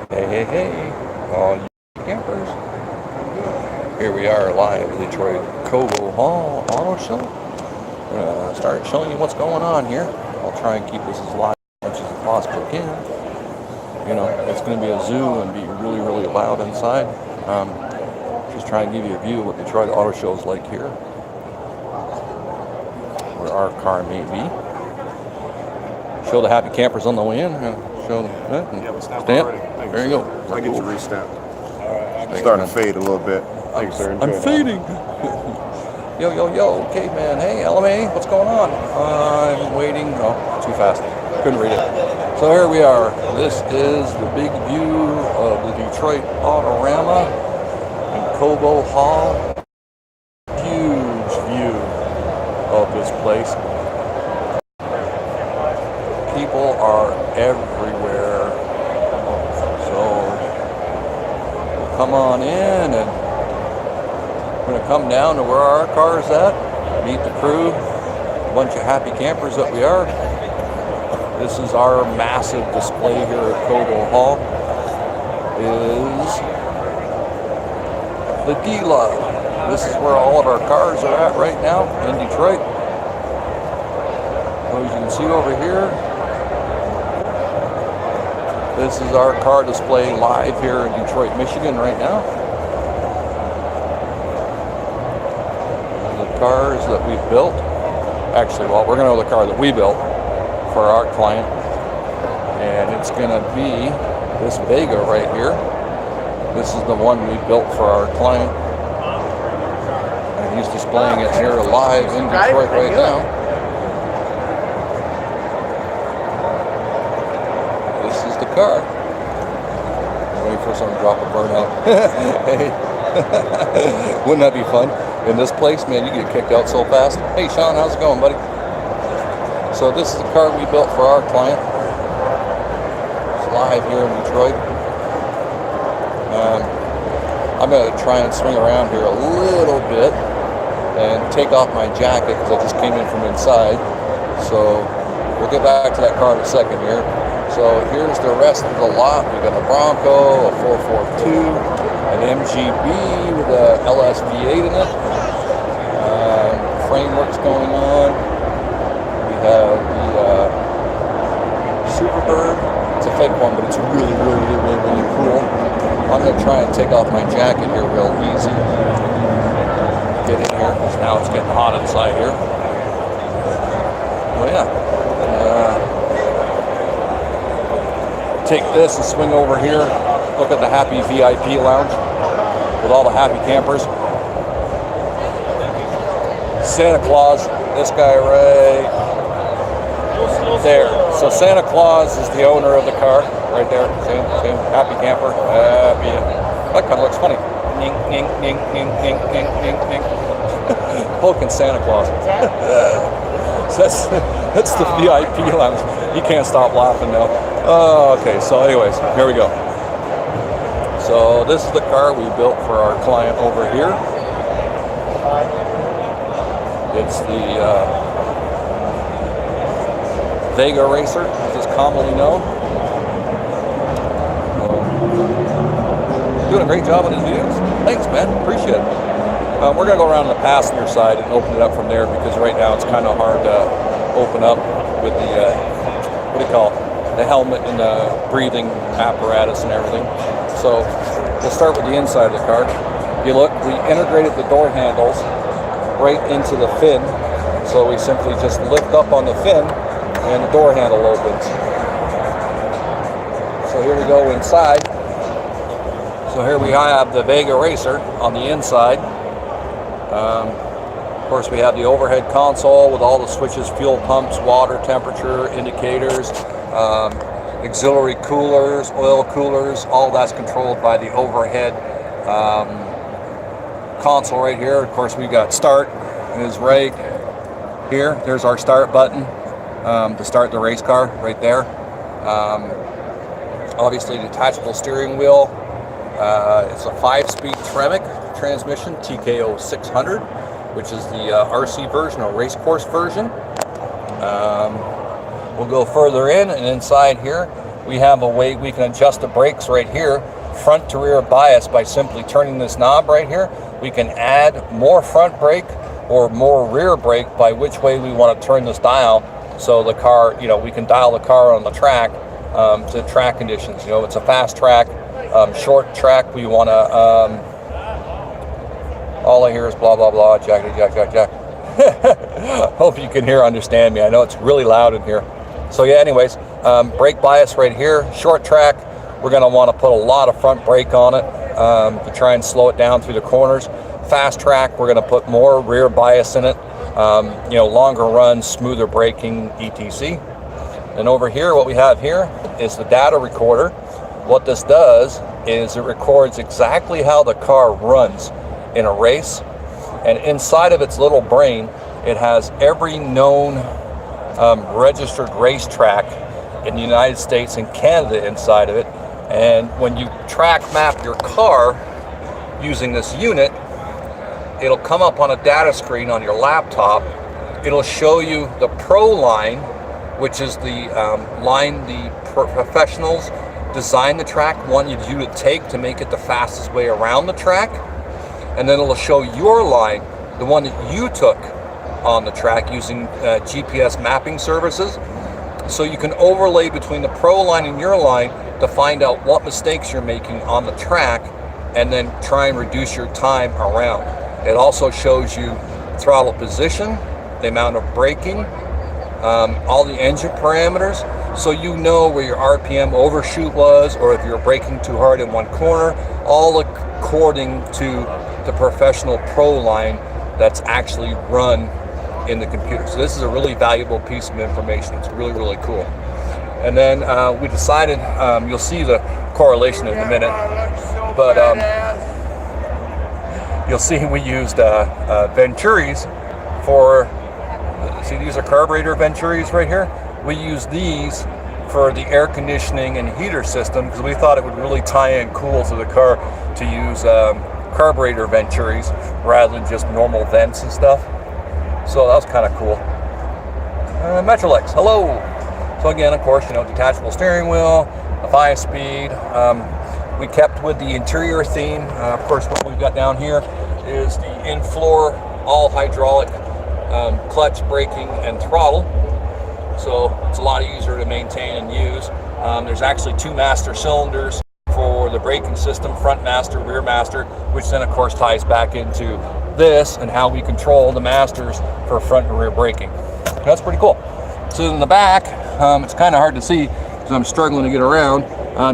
Hey, hey, hey, all you campers. Here we are live at Detroit Cobo Hall Auto Show. We're going to start showing you what's going on here. I'll try and keep this as live as much as I possibly can. You know, it's going to be a zoo and be really, really loud inside. Just try and give you a view of what Detroit Auto Show is like here. Where our car may be. Show the happy campers on the way in. Show them. Yeah, we snapped stamp. already. Thanks, There you go. I get you re-stamped. Thanks, Starting man. to fade a little bit. Thanks, sir. I'm fading. Yo, yo, yo, Caveman. Hey, LMA, what's going on? I'm waiting. Oh, too fast. Couldn't read it. So here we are. This is the big view of the Detroit Autorama in Cobo Hall. Huge view of this place. People are everywhere. So come on in, and we're going to come down to where our car's at, meet the crew, a bunch of happy campers that we are. This is our massive display here at Cobo Hall, is the D-Lot. This is where all of our cars are at right now in Detroit. So as you can see over here, this is our car display live here in Detroit, Michigan right now. The cars that we built, actually, well, we're going to know the car that we built for our client, and it's going to be this Vega right here. This is the one we built for our client, and he's displaying it here live in Detroit right now. Car. Waiting for someone to drop a burnout. Hey, wouldn't that be fun? In this place, man, you get kicked out so fast. Hey, Sean, how's it going, buddy? So this is the car we built for our client. It's live here in Detroit. I'm going to try and swing around here a little bit and take off my jacket because I just came in from inside. So we'll get back to that car in a second here. So here's the rest of the lot. We've got a Bronco, a 442, an MGB with a LSV8 in it. Framework's going on. We have the Superbird. It's a fake one, but it's really, really, really, really, really cool. I'm going to try and take off my jacket here real easy. Get in here, because now it's getting hot inside here. Well, yeah. Take this and swing over here. Look at the happy VIP lounge with all the happy campers. Santa Claus, this guy right there. So Santa Claus is the owner of the car right there. See, happy camper. Happy. That kind of looks funny. Ning, ning, ning, ning, ning, ning, ning, ning. Poking Santa Claus. So that's the VIP lounge. You can't stop laughing now. Okay, so anyways, here we go. So this is the car we built for our client over here. It's the Vega Racer, as it's commonly known. Doing a great job on his videos. Thanks, man. Appreciate it. We're going to go around the passenger side and open it up from there because right now it's kind of hard to open up with the, what do you call it? The helmet and the breathing apparatus and everything. So we'll start with the inside of the car. If you look, we integrated the door handles right into the fin. So we simply just lift up on the fin and the door handle opens. So here we go inside. So here we have the Vega Racer on the inside. Of course, we have the overhead console with all the switches, fuel pumps, water temperature indicators, auxiliary coolers, oil coolers, all that's controlled by the overhead console right here. Of course, we've got start is right here. There's our start button to start the race car right there. Obviously, detachable steering wheel. It's a 5-speed Tremec transmission, TKO 600, which is the RC version or race course version. We'll go further in, and inside here we have a way we can adjust the brakes right here, front to rear bias, by simply turning this knob right here. We can add more front brake or more rear brake by which way we want to turn this dial. So the car, you know, we can dial the car on the track to track conditions. You know, it's a fast track, short track, we want to, all I hear is blah, blah, blah, jack. Hope you can understand me. I know it's really loud in here. So yeah, anyways, brake bias right here, short track, we're going to want to put a lot of front brake on it to try and slow it down through the corners. Fast track, we're going to put more rear bias in it, you know, longer runs, smoother braking, etc. And over here, what we have here is the data recorder. What this does is it records exactly how the car runs in a race, and inside of its little brain, it has every known registered racetrack in the United States and Canada inside of it. And when you track map your car using this unit, it'll come up on a data screen on your laptop. It'll show you the pro line, which is the line the professionals design the track want you to take to make it the fastest way around the track. And then it'll show your line, the one that you took on the track using GPS mapping services. So you can overlay between the pro line and your line to find out what mistakes you're making on the track and then try and reduce your time around. It also shows you throttle position, the amount of braking, all the engine parameters, so you know where your RPM overshoot was, or if you're braking too hard in one corner, all according to the professional pro line that's actually run in the computer. So this is a really valuable piece of information. It's really, really cool. And then we decided, you'll see the correlation in a minute, but you'll see we used Venturis for, see, these are carburetor Venturis right here. We use these for the air conditioning and heater system because we thought it would really tie in cool to the car to use carburetor Venturis rather than just normal vents and stuff. So that was kind of cool. Metrolex, hello. So again, of course, you know, detachable steering wheel, a 5-speed. We kept with the interior theme. Of course, what we've got down here is the in-floor, all hydraulic clutch, braking, and throttle. So it's a lot easier to maintain and use. There's actually 2 master cylinders for the braking system, front master, rear master, which then of course ties back into this and how we control the masters for front and rear braking. That's pretty cool. So in the back, it's kind of hard to see because I'm struggling to get around.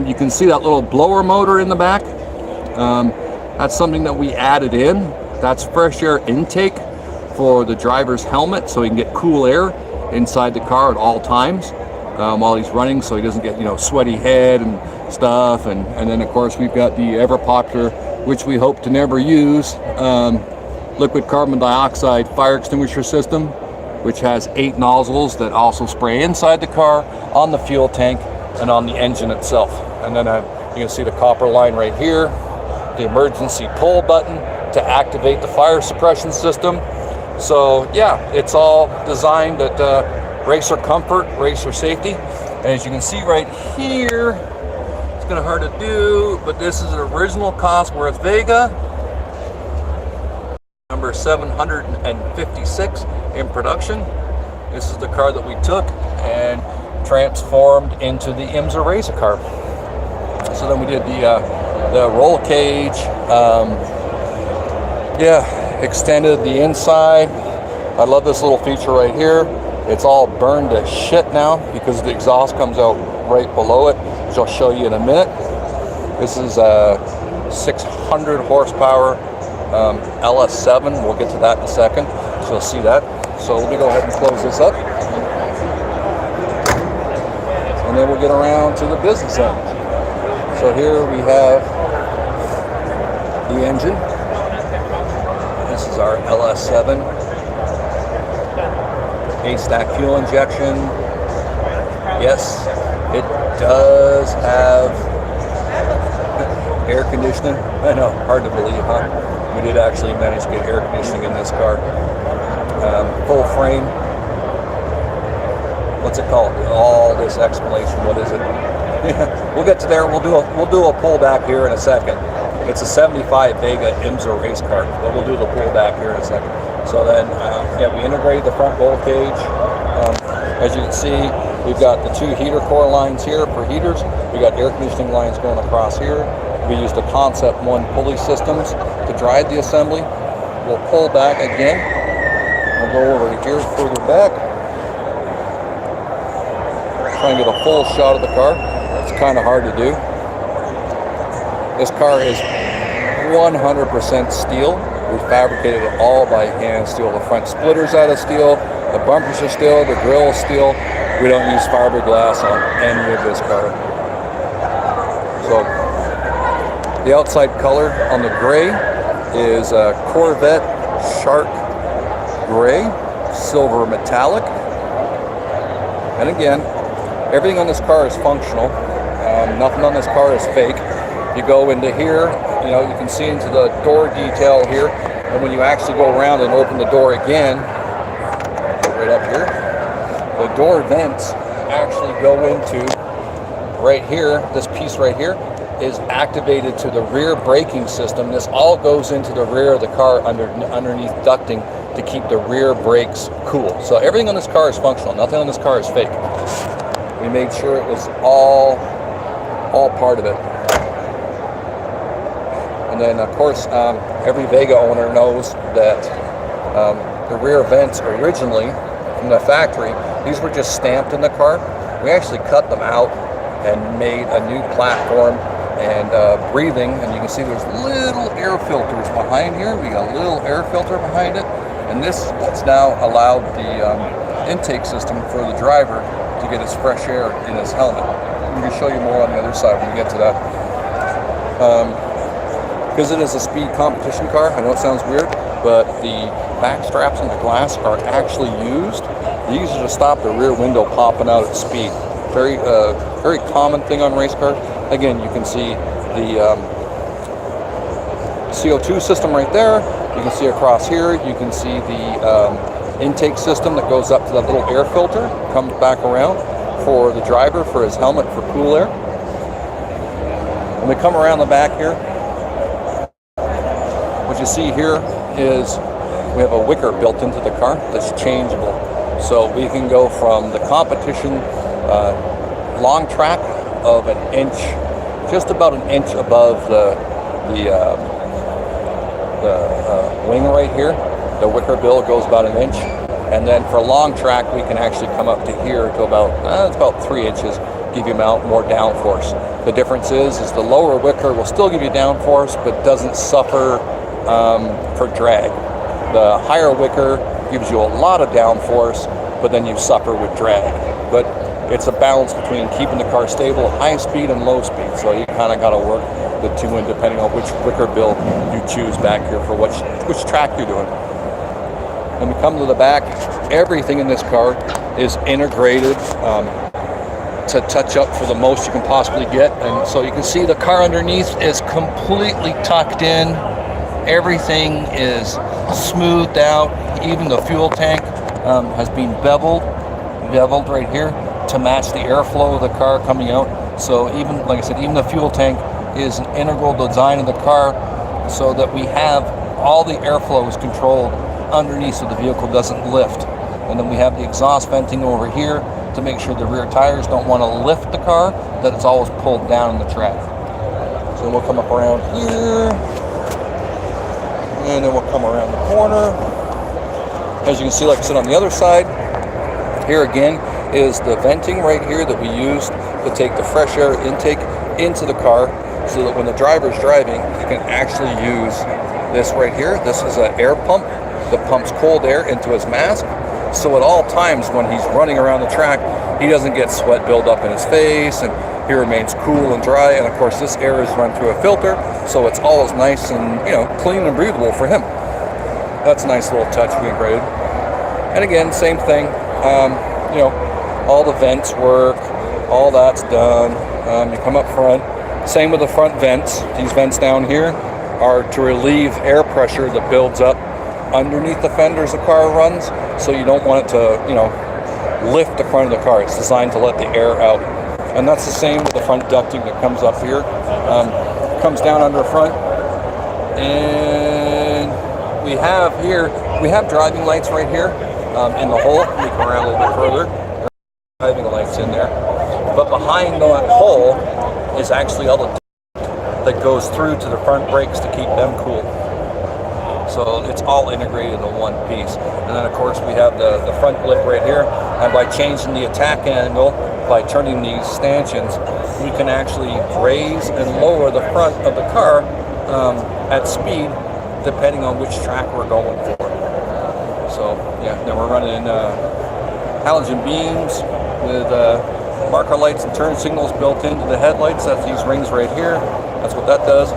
You can see that little blower motor in the back. That's something that we added in. That's fresh air intake for the driver's helmet, so he can get cool air inside the car at all times while he's running, so he doesn't get, you know, sweaty head and stuff. And then of course we've got the ever popular, which we hope to never use, liquid carbon dioxide fire extinguisher system, which has 8 nozzles that also spray inside the car, on the fuel tank, and on the engine itself. And then you can see the copper line right here, the emergency pull button to activate the fire suppression system. So yeah, it's all designed at racer comfort, racer safety. And as you can see right here, it's kind of hard to do, but this is an original Cosworth Vega, number 756 in production. This is the car that we took and transformed into the IMSA racer car. So then we did the roll cage, extended the inside. I love this little feature right here. It's all burned to shit now because the exhaust comes out right below it, which I'll show you in a minute. This is a 600 horsepower LS7. We'll get to that in a second, so you'll see that. So let me go ahead and close this up, and then we'll get around to the business end. So here we have the engine. This is our LS7. 8-stack fuel injection. Yes, it does have air conditioning. I know, hard to believe, huh? We did actually manage to get air conditioning in this car. Full frame. What's it called? All this explanation, what is it? We'll get to there. We'll do a pullback here in a second. It's a 75 Vega IMSA race car, but we'll do the pullback here in a second. So then, yeah, we integrated the front roll cage. As you can see, we've got the 2 heater core lines here for heaters. We got air conditioning lines going across here. We used the Concept 1 pulley systems to drive the assembly. We'll pull back again. We'll go over here further back. Try and get a full shot of the car. It's kind of hard to do. This car is 100% steel. We fabricated it all by hand steel. The front splitter's out of steel, the bumpers are steel, the grill is steel. We don't use fiberglass on any of this car. So the outside color on the gray is a Corvette Shark Gray, silver metallic. And again, everything on this car is functional. Nothing on this car is fake. You go into here, you know, you can see into the door detail here, and when you actually go around and open the door again, right up here, the door vents actually go into right here. This piece right here is activated to the rear braking system. This all goes into the rear of the car underneath ducting to keep the rear brakes cool. So everything on this car is functional. Nothing on this car is fake. We made sure it was all part of it. And then, of course, every Vega owner knows that the rear vents originally from the factory, these were just stamped in the car. We actually cut them out and made a new platform and breathing. And you can see there's little air filters behind here. We got a little air filter behind it. And this has now allowed the intake system for the driver to get his fresh air in his helmet. We can show you more on the other side when we get to that. Because it is a speed competition car, I know it sounds weird, but the back straps on the glass are actually used. These are to stop the rear window popping out at speed. Very, very common thing on race cars. Again, you can see the CO2 system right there. You can see across here. You can see the intake system that goes up to the little air filter, comes back around for the driver for his helmet for cool air. When we come around the back here, what you see here is we have a wicker built into the car that's changeable. So we can go from the competition long track of an inch, just about an inch above the wing right here. The wicker bill goes about an inch. And then for long track, we can actually come up to here to about, it's about 3 inches, give you more downforce. The difference is the lower wicker will still give you downforce, but doesn't suffer for drag. The higher wicker gives you a lot of downforce, but then you suffer with drag. But it's a balance between keeping the car stable at high speed and low speed. So you kind of got to work the two in depending on which wicker bill you choose back here for which track you're doing. When we come to the back, everything in this car is integrated to touch up for the most you can possibly get. And so you can see the car underneath is completely tucked in. Everything is smoothed out. Even the fuel tank has been beveled right here to match the airflow of the car coming out. So even, like I said, even the fuel tank is an integral design of the car so that we have all the airflow is controlled underneath so the vehicle doesn't lift. And then we have the exhaust venting over here to make sure the rear tires don't want to lift the car, that it's always pulled down in the track. So we'll come up around here, and then we'll come around the corner. As you can see, like I said, on the other side, here again is the venting right here that we used to take the fresh air intake into the car so that when the driver's driving, he can actually use this right here. This is an air pump that pumps cold air into his mask. So at all times when he's running around the track, he doesn't get sweat build up in his face, and he remains cool and dry. And of course, this air is run through a filter, so it's always nice and clean and breathable for him. That's a nice little touch we integrated. And again, same thing. All the vents work, all that's done. You come up front. Same with the front vents. These vents down here are to relieve air pressure that builds up underneath the fenders the car runs, so you don't want it to lift the front of the car. It's designed to let the air out And that's the same with the front ducting that comes up here. Comes down under the front. And we have driving lights right here in the hole. We come around a little bit further. Driving lights in there. But behind that hole is actually all the that goes through to the front brakes to keep them cool. So it's all integrated into one piece. And then of course we have the front lip right here. And by changing the attack angle, by turning these stanchions, we can actually raise and lower the front of the car at speed, depending on which track we're going for. So yeah, then we're running halogen beams with marker lights and turn signals built into the headlights. That's these rings right here. That's what that does.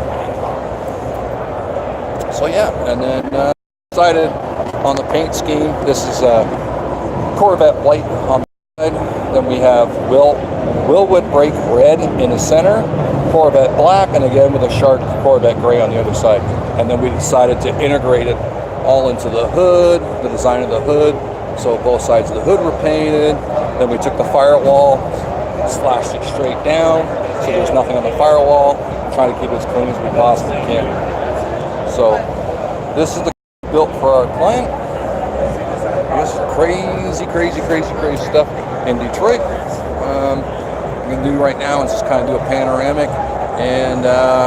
So yeah, and then decided on the paint scheme. This is Corvette white on the side. Then we have Willwood brake red in the center, Corvette black, and again with a sharp Corvette gray on the other side. And then we decided to integrate it all into the hood, the design of the hood. So both sides of the hood were painted. Then we took the firewall, slashed it straight down, so there's nothing on the firewall. Trying to keep it as clean as we possibly can. So this is the built for our client. This is crazy stuff in Detroit. What we're gonna do right now is just kind of do a panoramic, and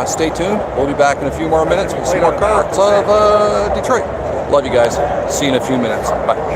stay tuned. We'll be back in a few more minutes with some more cars of Detroit. Love you guys. See you in a few minutes. Bye.